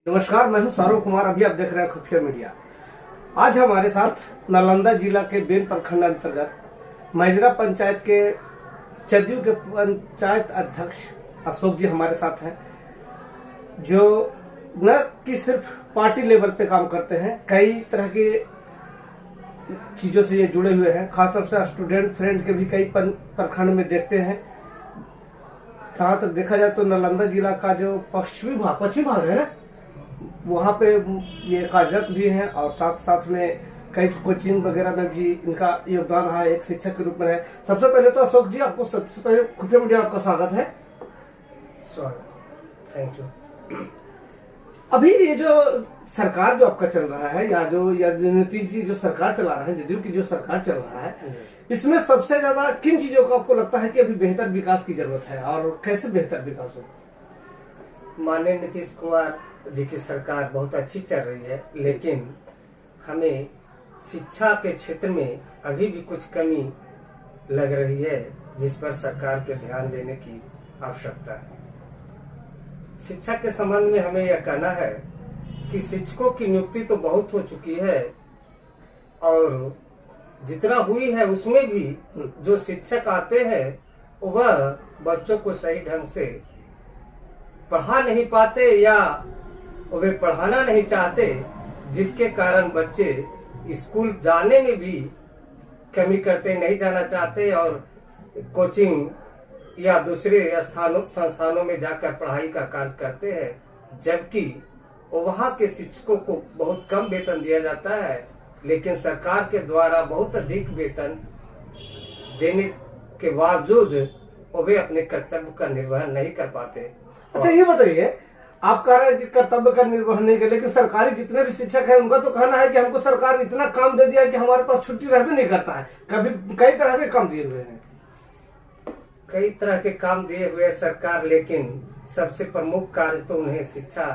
नमस्कार, मैं हूं सौरभ कुमार। अभी आप देख रहे हैं खुफिया मीडिया। आज हमारे साथ नालंदा जिला के बेन प्रखंड अंतर्गत मैजरा पंचायत के चदियों के पंचायत अध्यक्ष अशोक जी हमारे साथ हैं, जो न कि सिर्फ पार्टी लेवल पे काम करते हैं, कई तरह की चीजों से ये जुड़े हुए हैं। खासतौर से स्टूडेंट फ्रेंड के भी कई प्रखंड में देखते हैं। जहाँ तक देखा जाए तो नालंदा जिला का जो पश्चिमी भाग है ना, वहाँ पे ये कार्यरत भी हैं और साथ साथ में कई कोचिंग वगैरह में भी इनका योगदान रहा है, एक शिक्षक के रूप में है। सबसे पहले तो अशोक जी, आपको सबसे पहले खुफिया मीडिया आपका स्वागत है। स्वागत, थैंक यू। अभी ये जो सरकार जो आपका चल रहा है या जो नीतीश जी जो सरकार चला रहे हैं, जदयू की जो सरकार चल रहा है, इसमें सबसे ज्यादा किन चीजों का आपको लगता है कि अभी बेहतर विकास की जरूरत है और कैसे बेहतर विकास हो? माननीय नीतीश कुमार जी की सरकार बहुत अच्छी चल रही है, लेकिन हमें शिक्षा के क्षेत्र में अभी भी कुछ कमी लग रही है, जिस पर सरकार के ध्यान देने की आवश्यकता है। शिक्षा के संबंध में हमें यह कहना है कि शिक्षकों की नियुक्ति तो बहुत हो चुकी है और जितना हुई है उसमें भी जो शिक्षक आते हैं वह बच्चों को सही ढंग से पढ़ा नहीं पाते या वे पढ़ाना नहीं चाहते, जिसके कारण बच्चे स्कूल जाने में भी कमी करते, नहीं जाना चाहते और कोचिंग या दूसरे संस्थानों में जाकर पढ़ाई का कार्य करते हैं, जबकि वहाँ के शिक्षकों को बहुत कम वेतन दिया जाता है, लेकिन सरकार के द्वारा बहुत अधिक वेतन देने के बावजूद वे अपने कर्तव्य का निर्वहन नहीं कर पाते। अच्छा, ये बताइए, आप कह रहे हैं कि कर्तव्य का निर्वहन नहीं कर, लेकिन सरकारी जितने भी शिक्षक हैं उनका तो कहना है कि हमको सरकार इतना काम दे दिया कि हमारे पास छुट्टी रह भी नहीं करता है। कभी कई तरह के काम दिए हुए हैं, कई तरह के काम दिए हुए सरकार, लेकिन सबसे प्रमुख कार्य तो उन्हें शिक्षा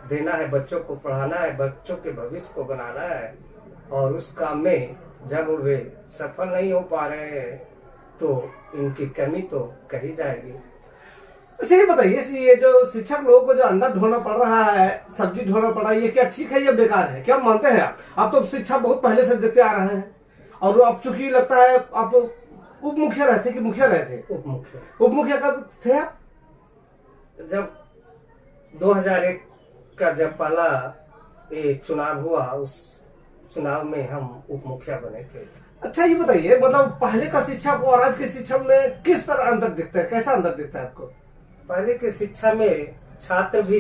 देना है, बच्चों को पढ़ाना है, बच्चों के भविष्य को बनाना है, और उस काम में जब वे सफल नहीं हो पा रहे हैं तो इनकी कमी तो कही जाएगी। अच्छा, ये बताइए, ये जो शिक्षक लोगों को जो अंडा ढोना पड़ रहा है, सब्जी ढोना पड़ रहा है, ये क्या ठीक है या बेकार है? क्या मानते हैं आप तो शिक्षा बहुत पहले से देते आ रहे हैं और आप चूंकि लगता है आप उप मुखिया रहे थे कि मुखिया रहे थे? उप मुखिया कब थे आप? जब 2001 का जब पहला ये चुनाव हुआ, उस चुनाव में हम उप मुखिया बने थे। अच्छा, ये बताइए, मतलब पहले का शिक्षा को और आज की शिक्षा में किस तरह अंतर दिखता है, कैसा अंतर दिखता है आपको? पहले की शिक्षा में छात्र भी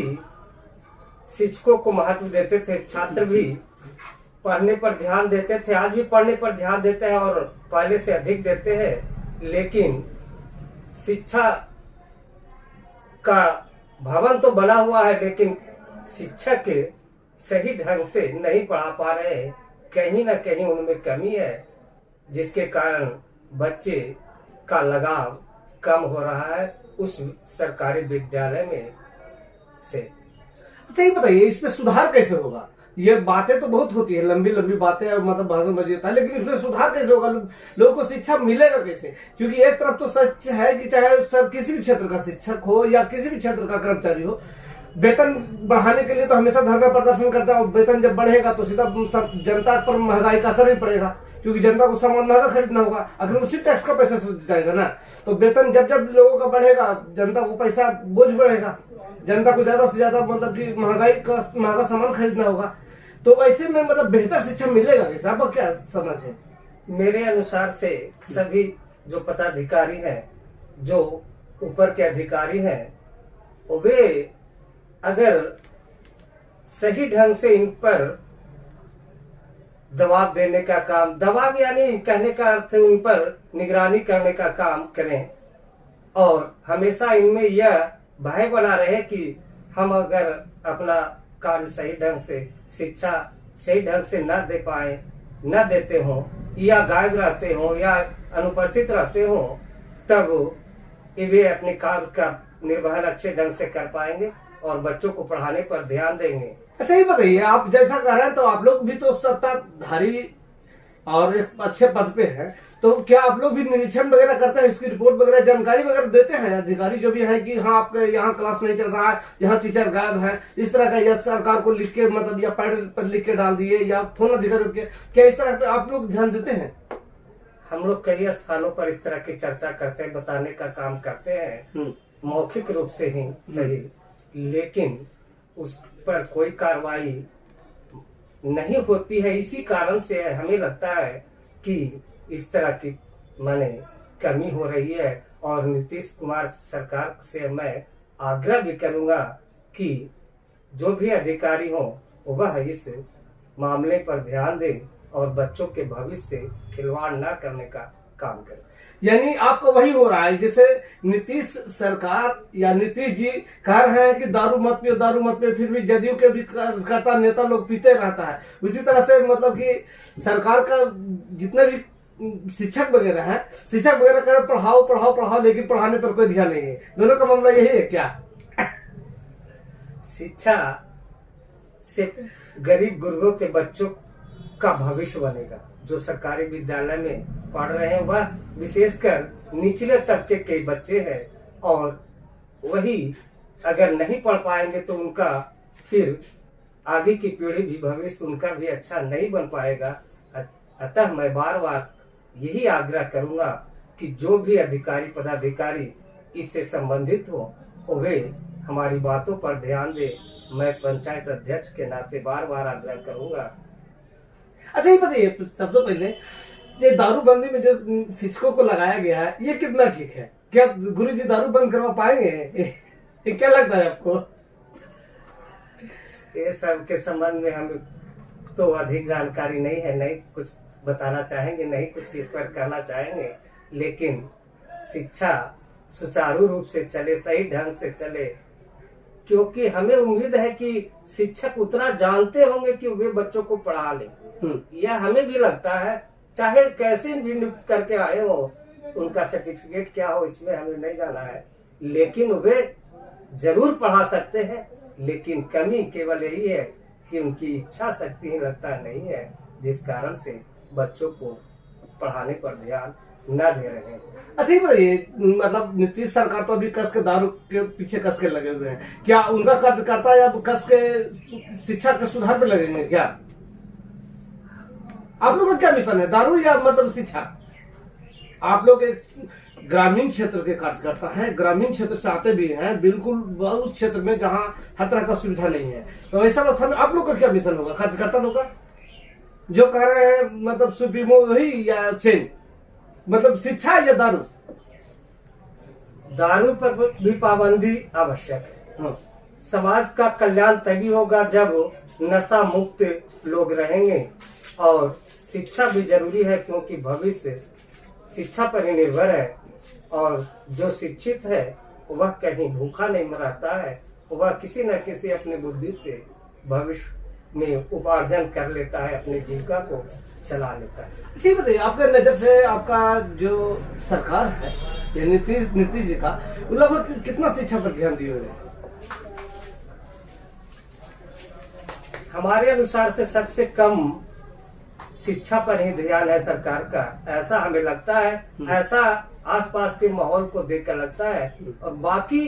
शिक्षकों को महत्व देते थे, छात्र भी पढ़ने पर ध्यान देते थे, आज भी पढ़ने पर ध्यान देते हैं और पहले से अधिक देते हैं, लेकिन शिक्षा का भवन तो बना हुआ है, लेकिन शिक्षक सही ढंग से नहीं पढ़ा पा रहे हैं। कहीं ना कहीं उनमें कमी है, जिसके कारण बच्चे का लगाव कम हो रहा है उस सरकारी विद्यालय में से। अच्छा, ये बताइए, इसमें सुधार कैसे होगा? ये बातें तो बहुत होती है, लंबी लंबी बातें, मतलब भाषण बजी होता है, लेकिन इसमें सुधार कैसे होगा? लोगों को शिक्षा मिलेगा कैसे? क्योंकि एक तरफ तो सच है कि चाहे किसी भी क्षेत्र का शिक्षक हो या किसी भी क्षेत्र का कर्मचारी हो, वेतन बढ़ाने के लिए तो हमेशा धरना प्रदर्शन करता है, और वेतन जब बढ़ेगा तो सीधा सब जनता पर महंगाई का असर ही पड़ेगा, क्योंकि जनता को सामान महंगा खरीदना होगा। अगर उसी टैक्स का पैसा से जाएगा ना, तो वेतन जब जब लोगों का बढ़ेगा, जनता को पैसा बोझ बढ़ेगा, जनता को ज्यादा से ज्यादा मतलब कि महंगाई का महंगा सामान खरीदना होगा। तो ऐसे में मतलब बेहतर शिक्षा मिलेगा कैसे? आपका क्या समझ है? मेरे अनुसार से सभी जो पदाधिकारी हैं, जो ऊपर के अधिकारी हैं, वे अगर सही ढंग से इन पर दबाव देने का काम, दबाव यानी कहने का अर्थ उन पर निगरानी करने का काम करें और हमेशा इनमें यह भय बना रहे कि हम अगर अपना कार्य सही ढंग से, शिक्षा सही ढंग से न दे पाए, न देते हो या गायब रहते हो या अनुपस्थित रहते हो, तब वे अपने कार्य का निर्वहन अच्छे ढंग से कर पाएंगे और बच्चों को पढ़ाने पर ध्यान देंगे। अच्छा, ये बताइए, आप जैसा कह रहे हैं तो आप लोग भी तो सत्ताधारी और एक अच्छे पद पे हैं, तो क्या आप लोग भी निरीक्षण वगैरह करते हैं, इसकी रिपोर्ट वगैरह जानकारी वगैरह देते हैं अधिकारी जो भी है कि हाँ आपका यहाँ क्लास नहीं चल रहा है, यहाँ टीचर गायब है, इस तरह का, या सरकार को लिख के मतलब या पैड पर लिख के डाल दिए या फोन अधिकारी के, क्या इस तरह पे आप लोग ध्यान देते हैं? हम लोग कई स्थानों पर इस तरह की चर्चा करते हैं, बताने का काम करते हैं, मौखिक रूप से ही सही, लेकिन उस पर कोई कार्रवाई नहीं होती है। इसी कारण से हमें लगता है कि इस तरह की माने कमी हो रही है। और नीतीश कुमार सरकार से मैं आग्रह भी करूंगा कि जो भी अधिकारी हो वह इस मामले पर ध्यान दे और बच्चों के भविष्य से खिलवाड़ न करने का काम करे। यानी आपका वही हो रहा है, जैसे नीतीश सरकार या नीतीश जी कह रहे हैं कि दारू मत पियो, दारू मत पियो, फिर भी जदयू के भी कार्यकर्ता नेता लोग पीते रहता है। उसी तरह से मतलब कि सरकार का जितने भी शिक्षक वगैरह हैं, शिक्षक वगैरह कह रहे पढ़ाओ पढ़ाओ पढ़ाओ, लेकिन पढ़ाने पर कोई ध्यान नहीं है। दोनों का मामला यही है क्या? शिक्षा से गरीब गुरबों के बच्चों का भविष्य बनेगा। जो सरकारी विद्यालय में पढ़ रहे हैं वह विशेषकर निचले तबके के बच्चे हैं, और वही अगर नहीं पढ़ पाएंगे तो उनका फिर आगे की पीढ़ी भी, भविष्य उनका भी अच्छा नहीं बन पाएगा। अतः मैं बार बार यही आग्रह करूंगा कि जो भी अधिकारी पदाधिकारी इससे संबंधित हो वे हमारी बातों पर ध्यान दे। मैं पंचायत अध्यक्ष के नाते बार बार आग्रह करूंगा। अच्छा ये बताइए, सबसे पहले ये दारूबंदी में जो शिक्षकों को लगाया गया है ये कितना ठीक है? क्या गुरुजी दारू बंद करवा पाएंगे? क्या लगता है आपको? ये सब के संबंध में हमें तो अधिक जानकारी नहीं है, नहीं कुछ बताना चाहेंगे, नहीं कुछ इस पर कहना चाहेंगे, लेकिन शिक्षा सुचारू रूप से चले, सही ढंग से चले, क्योंकि हमें उम्मीद है कि शिक्षक उतना जानते होंगे कि वे बच्चों को पढ़ा लें। यह हमें भी लगता है, चाहे कैसे भी नियुक्त करके आए हो, उनका सर्टिफिकेट क्या हो इसमें हमें नहीं जाना है, लेकिन वे जरूर पढ़ा सकते हैं। लेकिन कमी केवल यही है कि उनकी इच्छा शक्ति ही लगता नहीं है, जिस कारण से बच्चों को पढ़ाने पर ध्यान न दे रहे हैं। अच्छा ये बताइए, मतलब नीतीश सरकार तो अभी कस के दारू के पीछे कस के लगे हुए हैं, क्या उनका कार्यकर्ता या कस के शिक्षा के सुधार पे लगेंगे क्या? आप लोग का क्या मिशन है, दारू या मतलब शिक्षा? आप लोग एक ग्रामीण क्षेत्र के कार्यकर्ता हैं, ग्रामीण क्षेत्र से आते भी हैं, बिल्कुल उस क्षेत्र में जहां हर तरह का सुविधा नहीं है, तो ऐसा अवस्था में आप लोग का क्या मिशन होगा कार्यकर्ता लोग का? जो कह रहे हैं मतलब सुप्रीमो वही या चेन, मतलब शिक्षा या दारू? दारू पर भी पाबंदी आवश्यक है। हाँ। समाज का कल्याण तभी होगा जब नशा मुक्त लोग रहेंगे, और शिक्षा भी जरूरी है, क्योंकि भविष्य शिक्षा पर ही निर्भर है। और जो शिक्षित है वह कहीं भूखा नहीं मरता है, वह किसी न किसी अपने बुद्धि से भविष्य में उपार्जन कर लेता है, अपने जीविका को चला लेता है। ठीक बताइए, आपके नजर से आपका जो सरकार है या नीतीश जी का लगभग कितना शिक्षा पर ध्यान दिए हुए? हमारे अनुसार से सबसे कम शिक्षा पर ही ध्यान है सरकार का, ऐसा हमें लगता है, ऐसा आसपास के माहौल को देखकर लगता है। और बाकी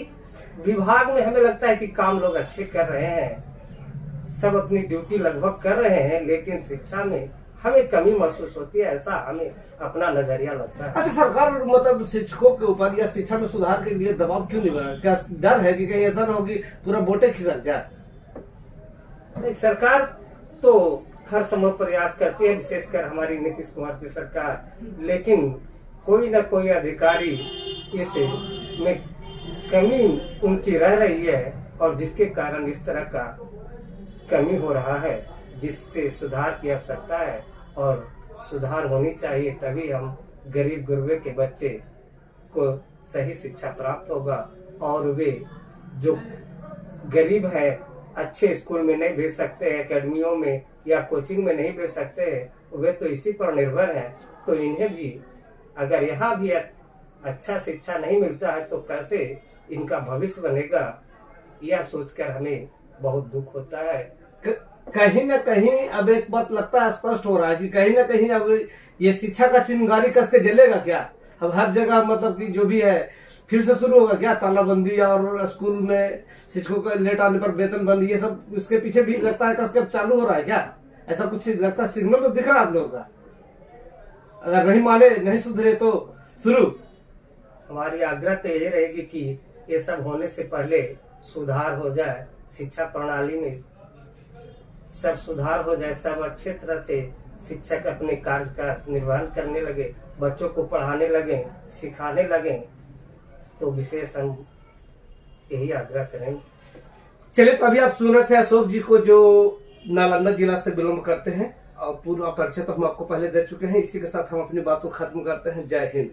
विभाग में हमें लगता है कि काम लोग अच्छे कर रहे हैं, सब अपनी ड्यूटी लगभग कर रहे हैं, लेकिन शिक्षा में हमें कमी महसूस होती है, ऐसा हमें अपना नजरिया लगता है। अच्छा, सरकार मतलब शिक्षकों के ऊपर या शिक्षा में सुधार के लिए दबाव क्यों नहीं बना? क्या डर है कि कहीं ऐसा ना हो कि पूरा बोटे खिसक जाए? नहीं, सरकार तो हर समय प्रयास करती है, विशेषकर हमारी नीतीश कुमार की सरकार, लेकिन कोई न कोई अधिकारी इस में कमी उनकी रह रही है, और जिसके कारण इस तरह का कमी हो रहा है, जिससे सुधार की आवश्यकता है। और सुधार होनी चाहिए, तभी हम गरीब गुरबे के बच्चे को सही शिक्षा प्राप्त होगा, और वे जो गरीब है अच्छे स्कूल में नहीं भेज सकते हैं, एकेडमियों में या कोचिंग में नहीं भेज सकते हैं, वे तो इसी पर निर्भर हैं। तो इन्हें भी अगर यहाँ भी अच्छा शिक्षा नहीं मिलता है तो कैसे इनका भविष्य बनेगा, यह सोचकर हमें बहुत दुख होता है। कहीं ना कहीं अब एक बात लगता है स्पष्ट हो रहा है कि कहीं ना कहीं अब ये शिक्षा का चिंगारी कस के जलेगा क्या? अब हर जगह मतलब कि जो भी है फिर से शुरू होगा क्या? तालाबंदी और स्कूल में शिक्षकों के लेट आने पर वेतन बंद, ये सब इसके पीछे भी लगता है कस के अब चालू हो रहा है क्या? ऐसा कुछ लगता है, सिग्नल तो दिख रहा है आप लोगों का। अगर नहीं माने, नहीं सुधरे तो शुरू। हमारी आग्रह तो यही रहेगी कि ये सब होने से पहले सुधार हो जाए, शिक्षा प्रणाली में सब सुधार हो जाए, सब अच्छे तरह से शिक्षक अपने कार्य का निर्वहन करने लगे, बच्चों को पढ़ाने लगे, सिखाने लगे, तो विशेष हम यही आग्रह करेंगे। चलिए, तो अभी आप सुन रहे थे अशोक जी को, जो नालंदा जिला से बिलोंग करते हैं, और पूरा परिचय तो हम आपको पहले दे चुके हैं। इसी के साथ हम अपनी बात को खत्म करते हैं। जय हिंद।